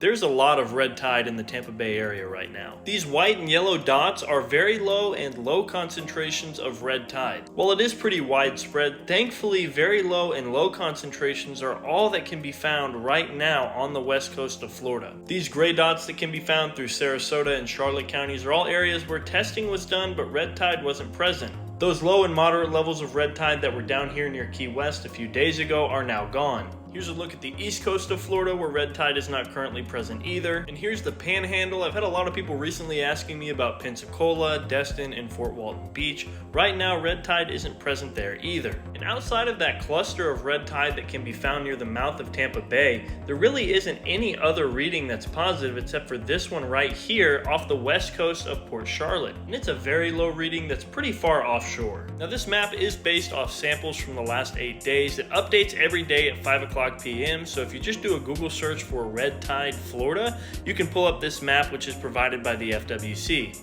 There's a lot of red tide in the Tampa Bay area right now. These white and yellow dots are very low and low concentrations of red tide. While it is pretty widespread, thankfully very low and low concentrations are all that can be found right now on the west coast of Florida. These gray dots that can be found through Sarasota and Charlotte counties are all areas where testing was done but red tide wasn't present. Those low and moderate levels of red tide that were down here near Key West a few days ago are now gone. Here's a look at the east coast of Florida where red tide is not currently present either. And here's the Panhandle. I've had a lot of people recently asking me about Pensacola, Destin, and Fort Walton Beach. Right now, red tide isn't present there either. And outside of that cluster of red tide that can be found near the mouth of Tampa Bay, there really isn't any other reading that's positive except for this one right here off the west coast of Port Charlotte. And it's a very low reading that's pretty far offshore. Now this map is based off samples from the last 8 days. It updates every day at 5 o'clock p.m. So if you just do a Google search for red tide Florida, you can pull up this map which is provided by the FWC.